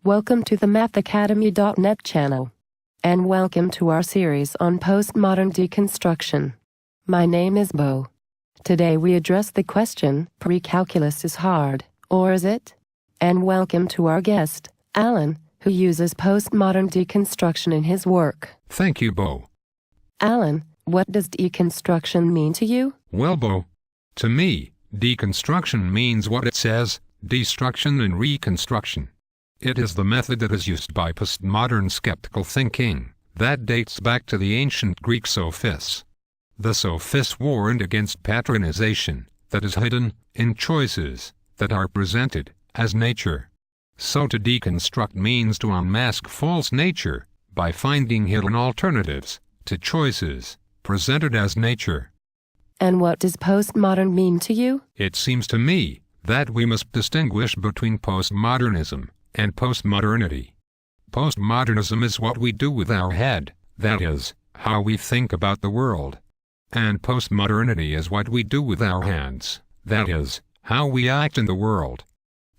Welcome to the mathacademy.net channel. And welcome to our series on postmodern deconstruction. My name is Bo. Today we address the question, pre-calculus is hard, or is it? And welcome to our guest, Alan, who uses postmodern deconstruction in his work. Thank you, Bo. Alan, what does deconstruction mean to you? Well, Bo, to me, deconstruction means what it says, destruction and reconstruction. It is the method that is used by postmodern skeptical thinking that dates back to the ancient Greek sophists. The sophists warned against patronization that is hidden in choices that are presented as nature. So to deconstruct means to unmask false nature by finding hidden alternatives to choices presented as nature. And what does postmodern mean to you? It seems to me that we must distinguish between postmodernism and postmodernity. Postmodernism is what we do with our head, that is, how we think about the world. And postmodernity is what we do with our hands, that is, how we act in the world.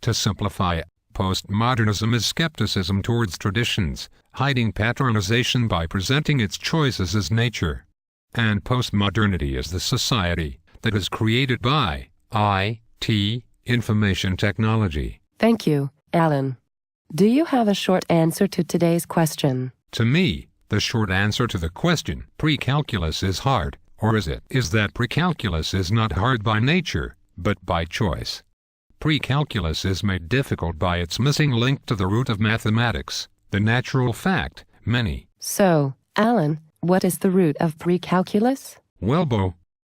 To simplify, postmodernism is skepticism towards traditions, hiding patronization by presenting its choices as nature. And postmodernity is the society that is created by IT, information technology. Thank you, Alan. Do you have a short answer to today's question? To me, the short answer to the question, pre-calculus is hard, or is it, is that pre-calculus is not hard by nature, but by choice. Pre-calculus is made difficult by its missing link to the root of mathematics, the natural fact, many. So, Alan, what is the root of pre-calculus? Well, Bo,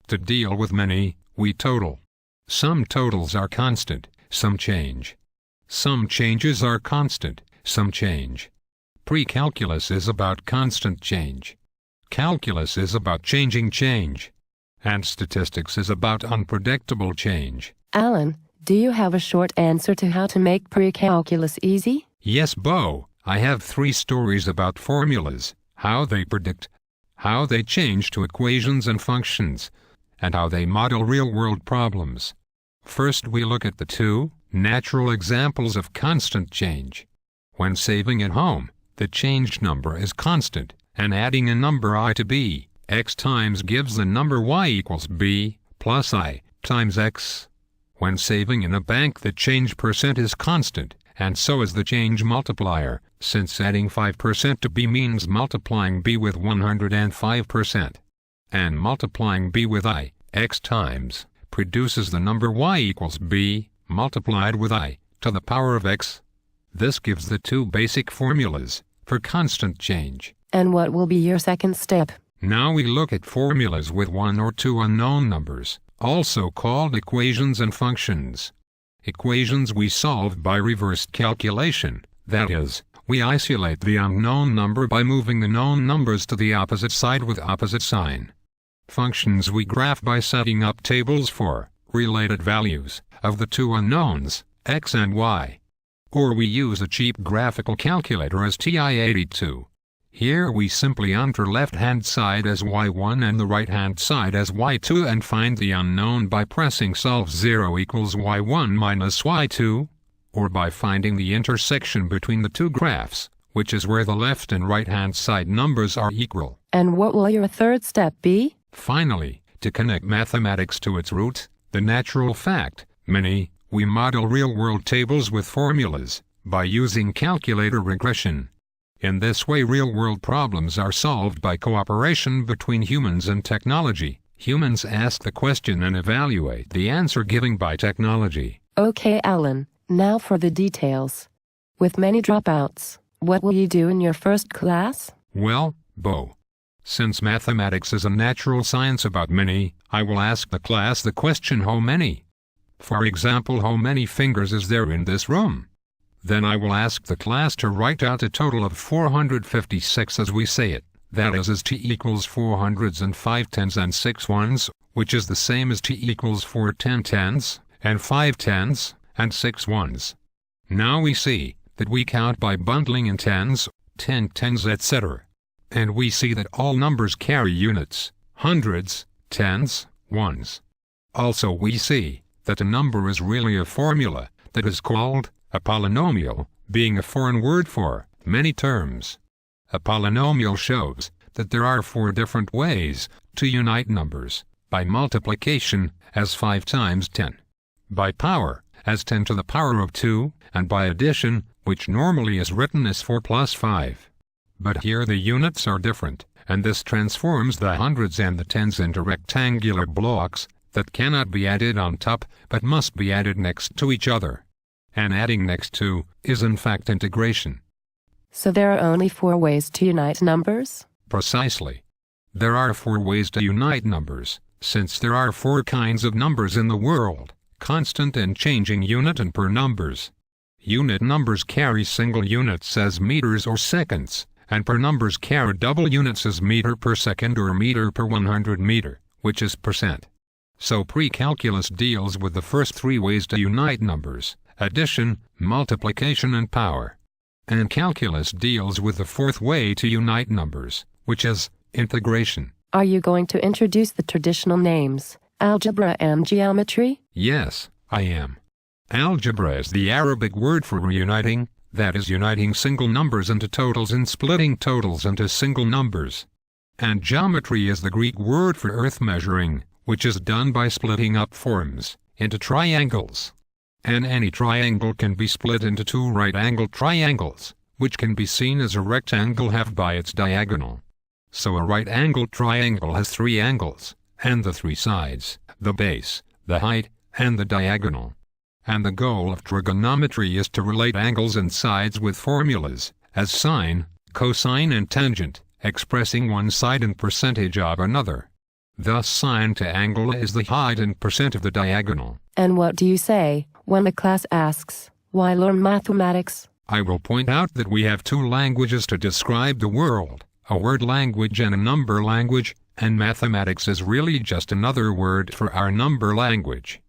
to deal with many, we total. Some totals are constant, some change. Some changes are constant, some change. Pre-calculus is about constant change. Calculus is about changing change. And statistics is about unpredictable change. Alan, do you have a short answer to how to make pre-calculus easy? Yes, Bo, I have 3 stories about formulas, how they predict, how they change to equations and functions, and how they model real-world problems. First, we look at the 2 natural examples of constant change. When saving at home, the changed number is constant, and adding a number I to b, x times gives the number y equals b plus I times x. When saving in a bank, the change percent is constant, and so is the change multiplier, since adding 5% to b means multiplying b with 105%. And multiplying b with I, x times, produces the number y equals b multiplied with I to the power of x. This gives the 2 basic formulas for constant change. And what will be your second step? Now we look at formulas with 1 or 2 unknown numbers, also called equations and functions. Equations we solve by reversed calculation, that is, we isolate the unknown number by moving the known numbers to the opposite side with opposite sign. Functions we graph by setting up tables for related values of the 2 unknowns, x and y. Or we use a cheap graphical calculator as TI-82. Here we simply enter left-hand side as y1 and the right-hand side as y2 and find the unknown by pressing solve 0 equals y1 minus y2, or by finding the intersection between the 2 graphs, which is where the left and right-hand side numbers are equal. And what will your third step be? Finally, to connect mathematics to its root, the natural fact, many, we model real-world tables with formulas by using calculator regression. In this way, real-world problems are solved by cooperation between humans and technology. Humans ask the question and evaluate the answer given by technology. Okay, Alan, now for the details. With many dropouts, what will you do in your first class? Well, Bo, since mathematics is a natural science about many, I will ask the class the question how many. For example, how many fingers is there in this room? Then I will ask the class to write out a total of 456 as we say it, that is as t equals 4 hundreds and 5 tens and 6 ones, which is the same as t equals 4 10 and 5 tens and 6 ones. Now we see that we count by bundling in tens, 10 tens, etc. And we see that all numbers carry units, hundreds, tens, ones. Also we see that a number is really a formula that is called a polynomial, being a foreign word for many terms. A polynomial shows that there are 4 different ways to unite numbers: by multiplication, as 5 times 10, by power, as 10 to the power of 2, and by addition, which normally is written as 4 plus 5. But here the units are different, and this transforms the hundreds and the tens into rectangular blocks that cannot be added on top but must be added next to each other. And adding next to is in fact integration. So there are only 4 ways to unite numbers? Precisely. There are 4 ways to unite numbers, since there are 4 kinds of numbers in the world: constant and changing unit and per numbers. Unit numbers carry single units as meters or seconds, and per numbers carry double units as meter per second or meter per 100 meter, which is percent. So pre-calculus deals with the first 3 ways to unite numbers: addition, multiplication, and power. And calculus deals with the 4th way to unite numbers, which is integration. Are you going to introduce the traditional names, algebra and geometry? Yes, I am. Algebra is the Arabic word for reuniting, that is, uniting single numbers into totals and splitting totals into single numbers. And geometry is the Greek word for earth measuring, which is done by splitting up forms into triangles. And any triangle can be split into 2 right-angled triangles, which can be seen as a rectangle halved by its diagonal. So a right-angled triangle has 3 angles, and the 3 sides, the base, the height, and the diagonal. And the goal of trigonometry is to relate angles and sides with formulas, as sine, cosine, and tangent, expressing one side in percentage of another. Thus sine to angle is the height in percent of the diagonal. And what do you say when a class asks, why learn mathematics? I will point out that we have 2 languages to describe the world: a word language and a number language, and mathematics is really just another word for our number language.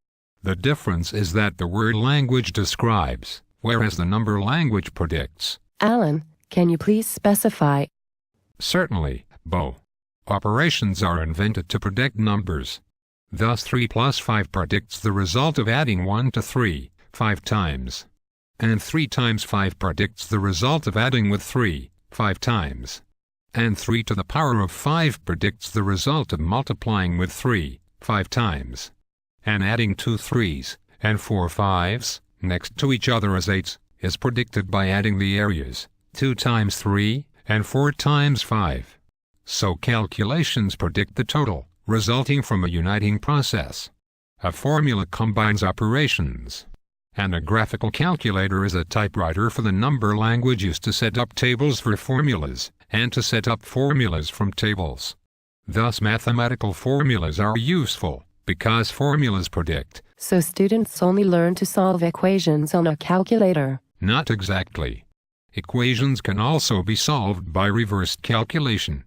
The difference is that the word language describes, whereas the number language predicts. Alan, can you please specify? Certainly, Bo. Operations are invented to predict numbers. Thus 3 plus 5 predicts the result of adding 1 to 3, 5 times. And 3 times 5 predicts the result of adding with 3, 5 times. And 3 to the power of 5 predicts the result of multiplying with 3, 5 times. And adding 2 3s and 4 5s next to each other as 8s is predicted by adding the areas, 2 times 3 and 4 times 5. So calculations predict the total, resulting from a uniting process. A formula combines operations. And a graphical calculator is a typewriter for the number language used to set up tables for formulas, and to set up formulas from tables. Thus mathematical formulas are useful, because formulas predict. So students only learn to solve equations on a calculator? Not exactly. Equations can also be solved by reversed calculation.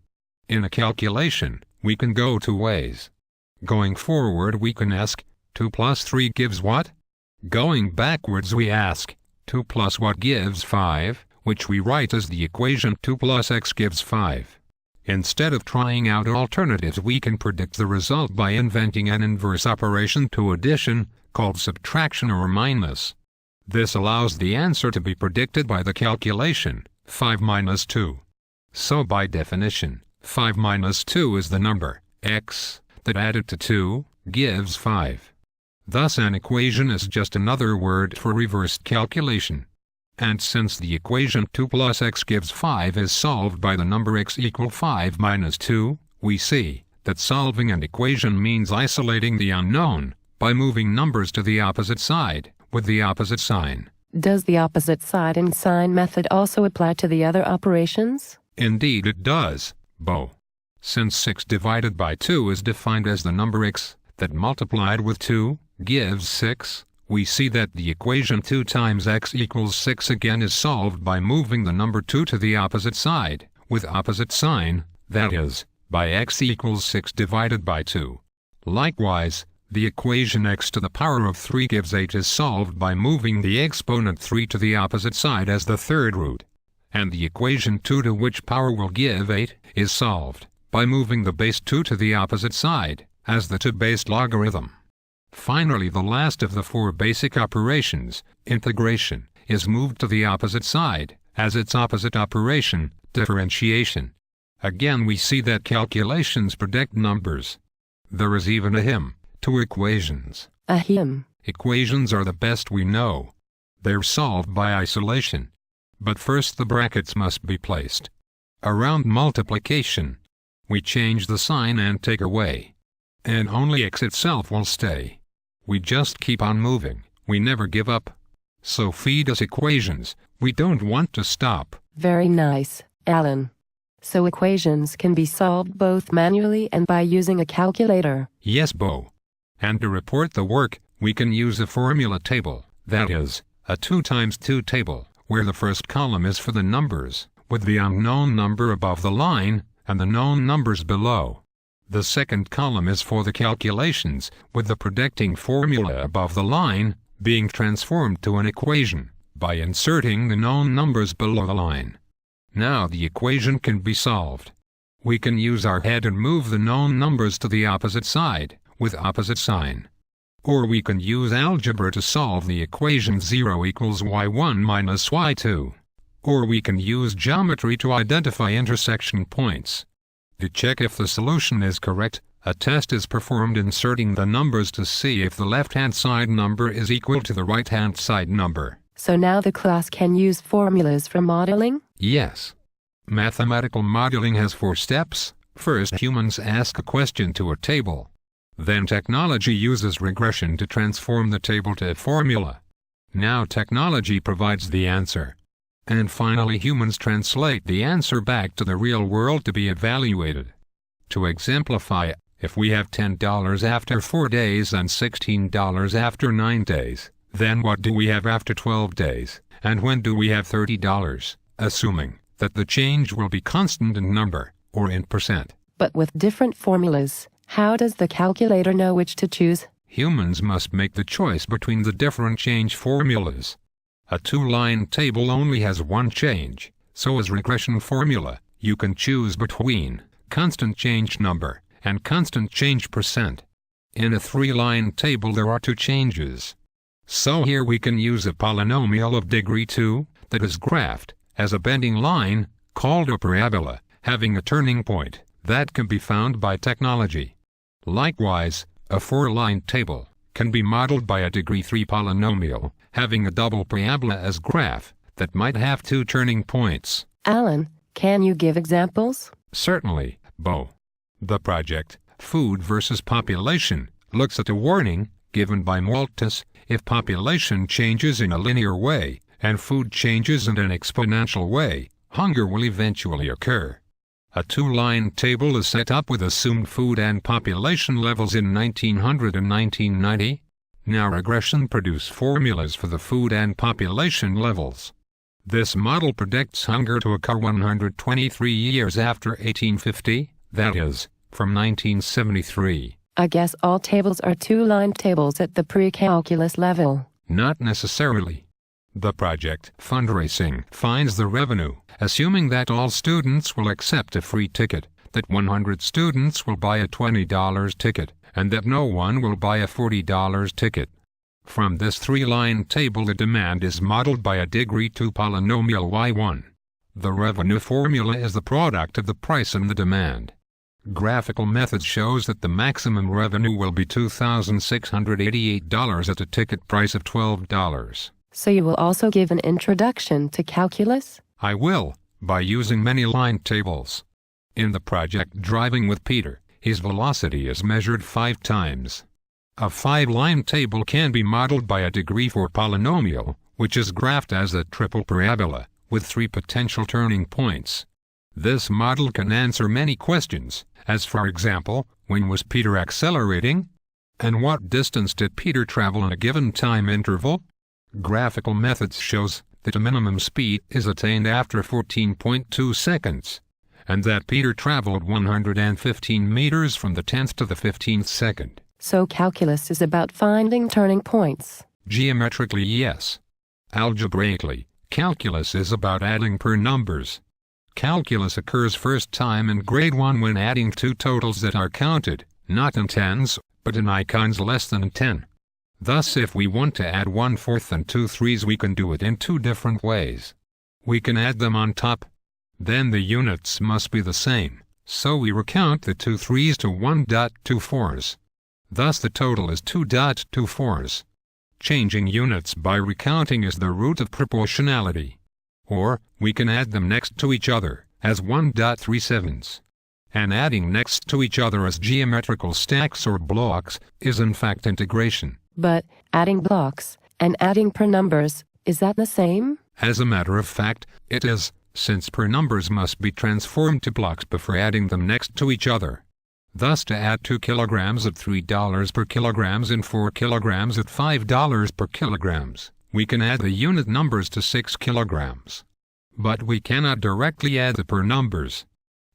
In a calculation, we can go 2 ways. Going forward we can ask, 2 plus 3 gives what? Going backwards we ask, 2 plus what gives 5, which we write as the equation 2 plus x gives 5. Instead of trying out alternatives we can predict the result by inventing an inverse operation to addition, called subtraction or minus. This allows the answer to be predicted by the calculation, 5 minus 2. So by definition, 5 minus 2 is the number, x, that added to 2, gives 5. Thus an equation is just another word for reversed calculation. And since the equation 2 plus x gives 5 is solved by the number x equal 5 minus 2, we see that solving an equation means isolating the unknown by moving numbers to the opposite side with the opposite sign. Does the opposite side and sign method also apply to the other operations? Indeed it does, Bo. Since 6 divided by 2 is defined as the number x that multiplied with 2 gives 6, we see that the equation 2 times x equals 6 again is solved by moving the number 2 to the opposite side, with opposite sign, that is, by x equals 6 divided by 2. Likewise, the equation x to the power of 3 gives 8 is solved by moving the exponent 3 to the opposite side as the third root. And the equation 2 to which power will give 8 is solved by moving the base 2 to the opposite side, as the 2-based logarithm. Finally, the last of the 4 basic operations, integration, is moved to the opposite side, as its opposite operation, differentiation. Again we see that calculations predict numbers. There is even a hymn to equations. A hymn. Equations are the best we know. They're solved by isolation. But first the brackets must be placed. Around multiplication, we change the sign and take away. And only x itself will stay. We just keep on moving, we never give up. So feed us equations, we don't want to stop. Very nice, Alan. So equations can be solved both manually and by using a calculator. Yes, Bo. And to report the work, we can use a formula table, that is, a 2 times 2 table, where the first column is for the numbers, with the unknown number above the line, and the known numbers below. The second column is for the calculations, with the predicting formula above the line, being transformed to an equation, by inserting the known numbers below the line. Now the equation can be solved. We can use our head and move the known numbers to the opposite side, with opposite sign. Or we can use algebra to solve the equation 0 equals y1 minus y2. Or we can use geometry to identify intersection points. To check if the solution is correct, a test is performed inserting the numbers to see if the left-hand side number is equal to the right-hand side number. So now the class can use formulas for modeling? Yes. Mathematical modeling has 4 steps. First, humans ask a question to a table. Then technology uses regression to transform the table to a formula. Now technology provides the answer. And finally humans translate the answer back to the real world to be evaluated. To exemplify, if we have $10 after 4 days and $16 after 9 days, then what do we have after 12 days, and when do we have $30, assuming that the change will be constant in number, or in percent. But with different formulas, how does the calculator know which to choose? Humans must make the choice between the different change formulas. A 2-line table only has 1 change, so as regression formula, you can choose between constant change number and constant change percent. In a 3-line table there are 2 changes. So here we can use a polynomial of degree 2, that is graphed as a bending line, called a parabola, having a turning point, that can be found by technology. Likewise, a 4-line table can be modeled by a degree 3 polynomial, having a double parabola as graph, that might have 2 turning points. Alan, can you give examples? Certainly, Bo. The project, Food versus Population, looks at a warning, given by Malthus, if population changes in a linear way, and food changes in an exponential way, hunger will eventually occur. A 2-line table is set up with assumed food and population levels in 1900 and 1990. Now regression produces formulas for the food and population levels. This model predicts hunger to occur 123 years after 1850, that is, from 1973. I guess all tables are 2-line tables at the pre-calculus level. Not necessarily. The project, fundraising, finds the revenue, assuming that all students will accept a free ticket, that 100 students will buy a $20 ticket, and that no one will buy a $40 ticket. From this 3-line table the demand is modeled by a degree 2 polynomial y1. The revenue formula is the product of the price and the demand. Graphical method shows that the maximum revenue will be $2,688 at a ticket price of $12. So you will also give an introduction to calculus? I will, by using many line tables. In the project Driving with Peter, his velocity is measured 5 times. A 5-line table can be modeled by a degree 4 polynomial, which is graphed as a triple parabola, with 3 potential turning points. This model can answer many questions, as for example, when was Peter accelerating? And what distance did Peter travel in a given time interval? Graphical methods shows that a minimum speed is attained after 14.2 seconds, and that Peter traveled 115 meters from the 10th to the 15th second. So calculus is about finding turning points. Geometrically, yes. Algebraically, calculus is about adding per numbers. Calculus occurs first time in grade 1 when adding 2 totals that are counted, not in tens, but in icons less than 10. Thus, if we want to add 1/4 and 2 3s, we can do it in two different ways. We can add them on top. Then the units must be the same, so we recount the 2 3s to 1.24s. Thus the total is 2.24s. Changing units by recounting is the root of proportionality. Or, we can add them next to each other, as 1.37s. And adding next to each other as geometrical stacks or blocks is in fact integration. But adding blocks and adding per numbers, is that the same? As a matter of fact, it is, since per numbers must be transformed to blocks before adding them next to each other. Thus, to add 2 kilograms at $3 per kilograms and 4 kilograms at $5 per kilograms, we can add the unit numbers to 6 kilograms. But we cannot directly add the per numbers.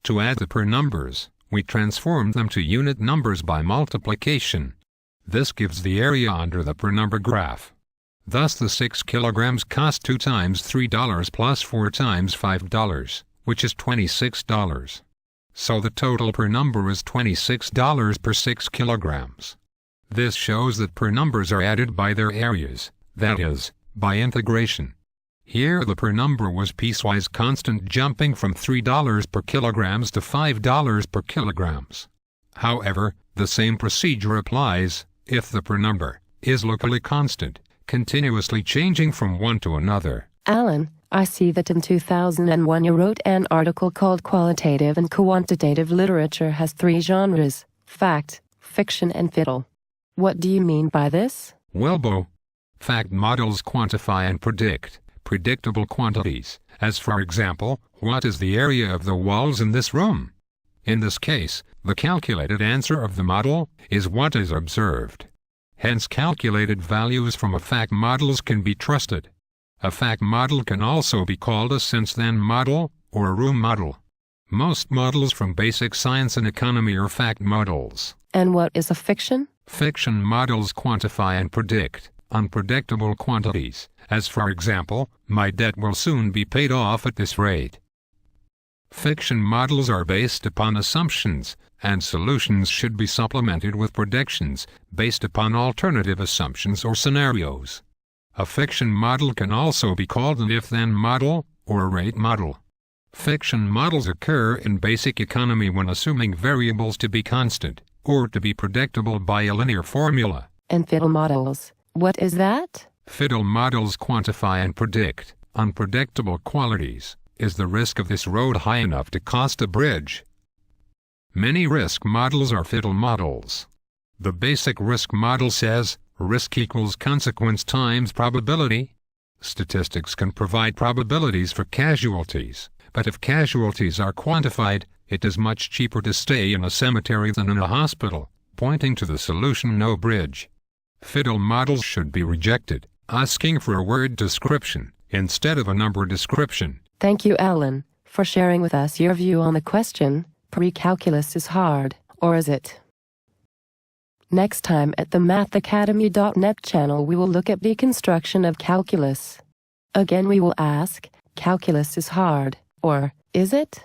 To add the per numbers, we transform them to unit numbers by multiplication. This gives the area under the per number graph. Thus the 6 kilograms cost 2 times $3 plus 4 times $5, which is $26. So the total per number is $26 per 6 kilograms. This shows that per numbers are added by their areas, that is, by integration. Here the per number was piecewise constant, jumping from $3 per kilograms to $5 per kilograms. However, the same procedure applies if the per number is locally constant, continuously changing from one to another. Alan, I see that in 2001 you wrote an article called Qualitative and Quantitative Literature Has 3 Genres: Fact, Fiction and Fiddle. What do you mean by this? Well, Bo, fact models quantify and predict predictable quantities, as for example, what is the area of the walls in this room? In this case, the calculated answer of the model is what is observed. Hence, calculated values from a fact models can be trusted. A fact model can also be called a since-then model, or a room model. Most models from basic science and economy are fact models. And what is a fiction? Fiction models quantify and predict unpredictable quantities, as for example, my debt will soon be paid off at this rate. Fiction models are based upon assumptions, and solutions should be supplemented with predictions based upon alternative assumptions or scenarios. A fiction model can also be called an if-then model, or a rate model. Fiction models occur in basic economy when assuming variables to be constant, or to be predictable by a linear formula. And fiddle models, what is that? Fiddle models quantify and predict unpredictable qualities. Is the risk of this road high enough to cost a bridge? Many risk models are fiddle models. The basic risk model says, risk equals consequence times probability. Statistics can provide probabilities for casualties, but if casualties are quantified, it is much cheaper to stay in a cemetery than in a hospital, pointing to the solution no bridge. Fiddle models should be rejected, asking for a word description instead of a number description. Thank you, Alan, for sharing with us your view on the question, pre-calculus is hard, or is it? Next time at the mathacademy.net channel we will look at deconstruction of calculus. Again we will ask, calculus is hard, or is it?